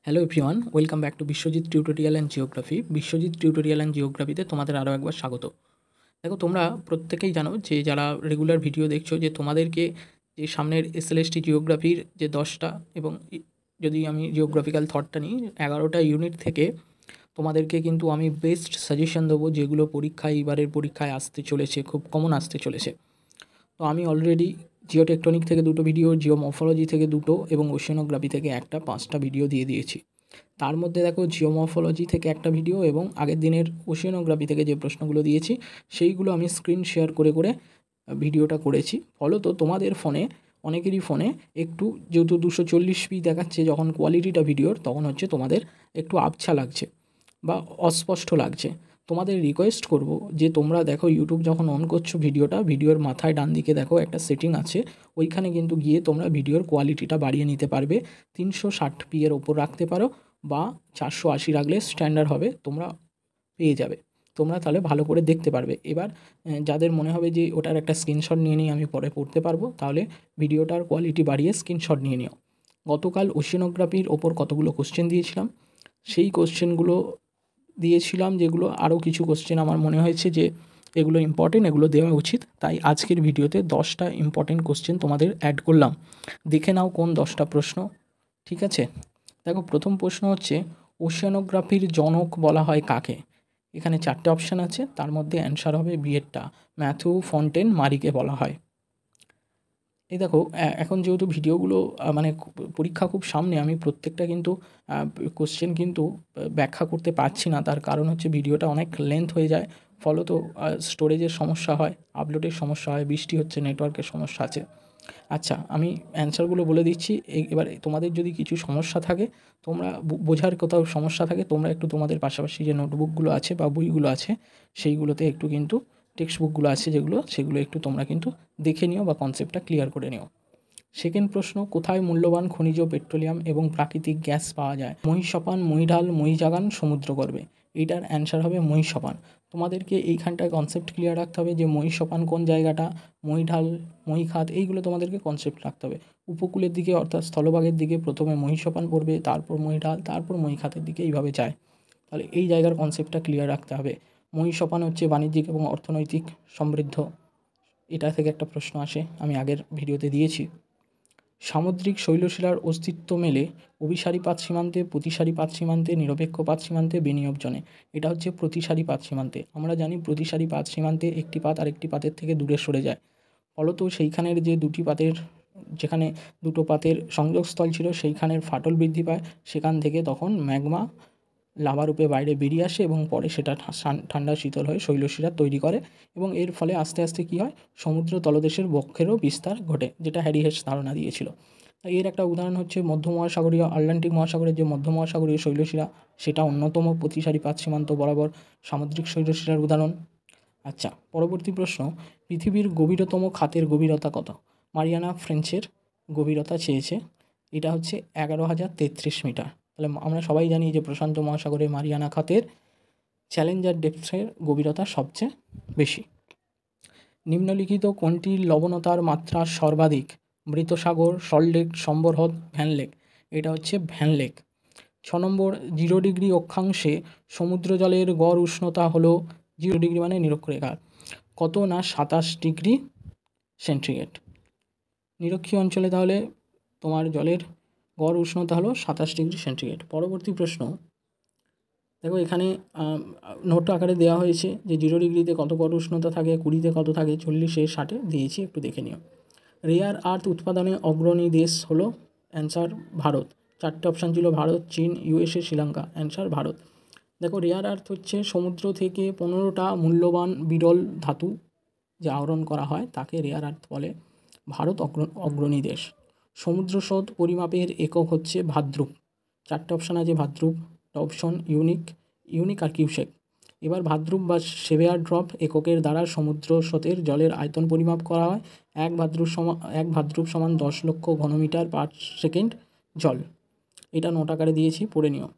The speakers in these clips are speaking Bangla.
Hello everyone, welcome back to Biswajit tutorial and geography. Biswajit tutorial and জিওগ্রাফিতে তোমাদের আরও একবার স্বাগত। দেখো, তোমরা প্রত্যেকেই জানো যে যারা রেগুলার ভিডিও দেখছো যে তোমাদেরকে যে সামনের এসএলএসটি জিওগ্রাফির যে 10টা এবং যদি আমি জিওগ্রাফিক্যাল থটটা নিই 11টা ইউনিট থেকে তোমাদেরকে কিন্তু আমি বেস্ট সাজেশন দেবো, যেগুলো পরীক্ষায় এবারের পরীক্ষায় আসতে চলেছে, খুব কমন আসতে চলেছে। তো আমি অলরেডি জিওটেকটনিক থেকে 2টো ভিডিও, জিওমর্ফোলজি থেকে 2টো এবং ওশেনোগ্রাফি থেকে একটা, 5টা ভিডিও দিয়ে দিয়েছি। তার মধ্যে দেখো, জিওমর্ফোলজি থেকে একটা ভিডিও এবং আগের দিনের ওশেনোগ্রাফি থেকে যে প্রশ্নগুলো দিয়েছি সেইগুলো আমি স্ক্রিন শেয়ার করে করে ভিডিওটা করেছি। ফলত তোমাদের ফোনে, অনেকেরই ফোনে একটু, যেহেতু 240p দেখাচ্ছে যখন কোয়ালিটিটা ভিডিওর, তখন হচ্ছে তোমাদের একটু আবছা লাগছে বা অস্পষ্ট লাগছে। তোমাদের রিকোয়েস্ট করব যে তোমরা দেখো, ইউটিউব যখন অন করছো ভিডিওর মাথায় ডান দিকে দেখো একটা সেটিং আছে, ওইখানে কিন্তু গিয়ে তোমরা ভিডিওর কোয়ালিটিটা বাড়িয়ে নিতে পারবে। 360p এর ওপর রাখতে পারো বা 480 রাখলে স্ট্যান্ডার্ড হবে, তোমরা পেয়ে যাবে। তোমরা তাহলে ভালো করে দেখতে পারবে। এবার যাদের মনে হবে যে ওটার একটা স্ক্রিনশট নিয়ে নিই, আমি পরে পড়তে পারবো, তাহলে ভিডিওটার কোয়ালিটি বাড়িয়ে স্ক্রিনশট নিয়ে নিও। গতকাল ওশেনোগ্রাফির ওপর কতগুলো কোশ্চেন দিয়েছিলাম, সেই কোশ্চেনগুলো দিয়েছিলাম, যেগুলো আরও কিছু কোশ্চেন আমার মনে হয়েছে যে এগুলো ইম্পর্টেন্ট, এগুলো দেওয়া উচিত, তাই আজকের ভিডিওতে 10টা ইম্পর্টেন্ট কোশ্চেন তোমাদের অ্যাড করলাম। দেখে নাও কোন 10টা প্রশ্ন। ঠিক আছে, দেখো, প্রথম প্রশ্ন হচ্ছে, ওশেনোগ্রাফির জনক বলা হয় কাকে? এখানে 4টে অপশান আছে, তার মধ্যে অ্যান্সার হবে বিয়েরটা, ম্যাথিউ ফন্টেন মারিকে বলা হয়। এই দেখো, এখন যেহেতু ভিডিওগুলো মানে পরীক্ষা খুব সামনে, আমি প্রত্যেকটা কিন্তু কোশ্চেন কিন্তু ব্যাখ্যা করতে পারছি না। তার কারণ হচ্ছে ভিডিওটা অনেক লেন্থ হয়ে যায়, ফলত স্টোরেজের সমস্যা হয়, আপলোডের সমস্যা হয়, বৃষ্টি হচ্ছে, নেটওয়ার্কের সমস্যা আছে। আচ্ছা, আমি অ্যান্সারগুলো বলে দিচ্ছি। এবার তোমাদের যদি কিছু সমস্যা থাকে, তোমরা বোঝার কোথাও সমস্যা থাকে, তোমরা একটু তোমাদের পাশাপাশি যে নোটবুকগুলো আছে বা বইগুলো আছে সেইগুলোতে একটু কিন্তু, টেক্সট বুকগুলো আছে যেগুলো, সেগুলো একটু তোমরা কিন্তু দেখে নিও বা কনসেপ্টটা ক্লিয়ার করে নিও। সেকেন্ড প্রশ্ন, কোথায় মূল্যবান খনিজ পেট্রোলিয়াম এবং প্রাকৃতিক গ্যাস পাওয়া যায়? মহিষপান, মহিঢাল, মহিজাগান, সমুদ্রগর্ভে। এইটার অ্যান্সার হবে মহিষপান। তোমাদেরকে এইখানটায় কনসেপ্ট ক্লিয়ার রাখতে হবে যে মহিষপান কোন জায়গাটা, মহিঢাল, মহিখাত, এইগুলো তোমাদেরকে কনসেপ্ট রাখতে হবে। উপকূলের দিকে অর্থাৎ স্থলভাগের দিকে প্রথমে মহিষপান পড়বে, তারপর মহিঢাল, তারপর মহিখাতের দিকে, এইভাবে যায়। তাহলে এই জায়গার কনসেপ্টটা ক্লিয়ার রাখতে হবে। মহিষপান হচ্ছে বাণিজ্যিক এবং অর্থনৈতিক সমৃদ্ধ, এটা থেকে একটা প্রশ্ন আসে, আমি আগের ভিডিওতে দিয়েছি। সামুদ্রিক শৈলশিলার অস্তিত্ব মেলে অভিসারী পাত সীমান্তে, প্রতিসারী পাত সীমান্তে, নিরপেক্ষ পাত সীমান্তে, বিনিয়োগ জোনে। এটা হচ্ছে প্রতিসারী পাত সীমান্তে। আমরা জানি প্রতিসারী পাত সীমান্তে একটি পাত আরেকটি পাতের থেকে দূরে সরে যায়, ফলত সেইখানের যে দুটি পাতের, যেখানে দুটো পাতের সংযোগস্থল ছিল, সেইখানের ফাটল বৃদ্ধি পায়, সেখান থেকে তখন ম্যাগমা লাভারূপে বাইরে বেরিয়ে আসে এবং পরে সেটা ঠান্ডা শীতল হয়ে শৈলশিরা তৈরি করে, এবং এর ফলে আস্তে আস্তে কী হয়, সমুদ্র তলদেশের বক্ষেরও বিস্তার ঘটে, যেটা হ্যারি হেস ধারণা দিয়েছিল। এর একটা উদাহরণ হচ্ছে মধ্য মহাসাগরীয়, আটলান্টিক মহাসাগরের যে মধ্য মহাসাগরীয় শৈলশিরা, সেটা অন্যতম প্রতিসারী পাত সীমান্ত বরাবর সামুদ্রিক শৈলশিরার উদাহরণ। আচ্ছা, পরবর্তী প্রশ্ন, পৃথিবীর গভীরতম খাতের গভীরতা কত? মারিয়ানা ফ্রেঞ্চের গভীরতা চেয়েছে, এটা হচ্ছে 11,033 মিটার। তাহলে আমরা সবাই জানি যে প্রশান্ত মহাসাগরে মারিয়ানা খাতের চ্যালেঞ্জার ডেপথের গভীরতা সবচেয়ে বেশি। নিম্নলিখিত কোনটির লবণতার মাত্রা সর্বাধিক? মৃতসাগর, সল্টলেক, সম্বরহদ, ভ্যান লেক। এটা হচ্ছে ভ্যান লেক। 6 নম্বর, 0 ডিগ্রি অক্ষাংশে সমুদ্র জলের গড় উষ্ণতা হলো, 0 ডিগ্রি মানে নিরক্ষরেখা, কত না 27 ডিগ্রি সেন্টিগ্রেড। নিরক্ষীয় অঞ্চলে তাহলে তোমার জলের গড় উষ্ণতা হলো 27 ডিগ্রি সেন্টিগ্রেড। পরবর্তী প্রশ্ন, দেখো এখানে নোট আকারে দেওয়া হয়েছে যে 0 ডিগ্রিতে কত গড় উষ্ণতা থাকে, 20-তে কত থাকে, 40-এ, 60-এ দিয়েছি, একটু দেখে নিও। রেয়ার আর্থ উৎপাদনে অগ্রণী দেশ হলো, অ্যান্সার ভারত। 4টে অপশান ছিল, ভারত, চীন, ইউএসএ, শ্রীলঙ্কা, অ্যান্সার ভারত। দেখো, রেয়ার আর্থ হচ্ছে সমুদ্র থেকে 15টা মূল্যবান বিরল ধাতু যে আহরণ করা হয় তাকে রেয়ার আর্থ বলে। ভারত অগ্রণী দেশ। সমুদ্র স্রোত পরিমাপের একক হচ্ছে ভাদ্রুপ। 4টে অপশান আছে, ভাদ্রুপ, ডবসন, ইউনিক আর কিউসেক। এবার ভাদ্রুপ বা সেভিয়ার ড্রপ এককের দ্বারা সমুদ্র স্রোতের জলের আয়তন পরিমাপ করা হয়। এক ভাদ্রুপ সমান 10 লক্ষ ঘনমিটার পার সেকেন্ড জল। এটা নোট আকারে দিয়েছি, পড়ে নিও।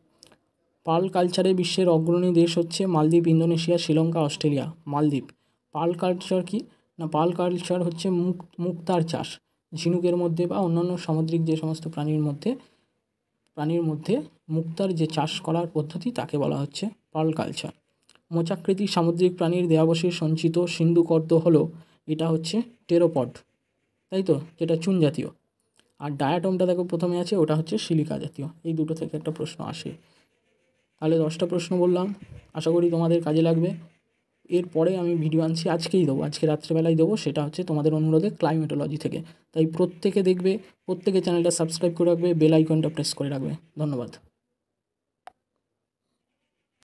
পার্ল কালচারে বিশ্বের অগ্রণী দেশ হচ্ছে মালদ্বীপ, ইন্দোনেশিয়া, শ্রীলঙ্কা, অস্ট্রেলিয়া। মালদ্বীপ। পার্ল কালচার কি না, পার্ল কালচার হচ্ছে মুক্তার চাষ, ঝিনুকের মধ্যে বা অন্যান্য সামুদ্রিক যে সমস্ত প্রাণীর মধ্যে প্রাণীর মধ্যে মুক্তার যে চাষ করার পদ্ধতি তাকে বলা হচ্ছে পার্ল কালচার। মোচাকৃতি সামুদ্রিক প্রাণীর দেহাবশেষ সঞ্চিত সিন্ধুকর্দ হলো, এটা হচ্ছে টেরোপড, তাই তো, যেটা চুন জাতীয়। আর ডায়াটমটা দেখো প্রথমে আছে, ওটা হচ্ছে সিলিকা জাতীয়। এই দুটো থেকে একটা প্রশ্ন আসে। তাহলে 10টা প্রশ্ন বললাম, আশা করি তোমাদের কাজে লাগবে। এরপরে আমি ভিডিও আনছি, আজকেই দেবো, আজকে রাত্রেবেলায় দেবো। সেটা হচ্ছে তোমাদের অনুরোধে ক্লাইমেটোলজি থেকে। তাই প্রত্যেকে দেখবে, প্রত্যেকে চ্যানেলটা সাবস্ক্রাইব করে রাখবে, বেল আইকনটা প্রেস করে রাখবে। ধন্যবাদ।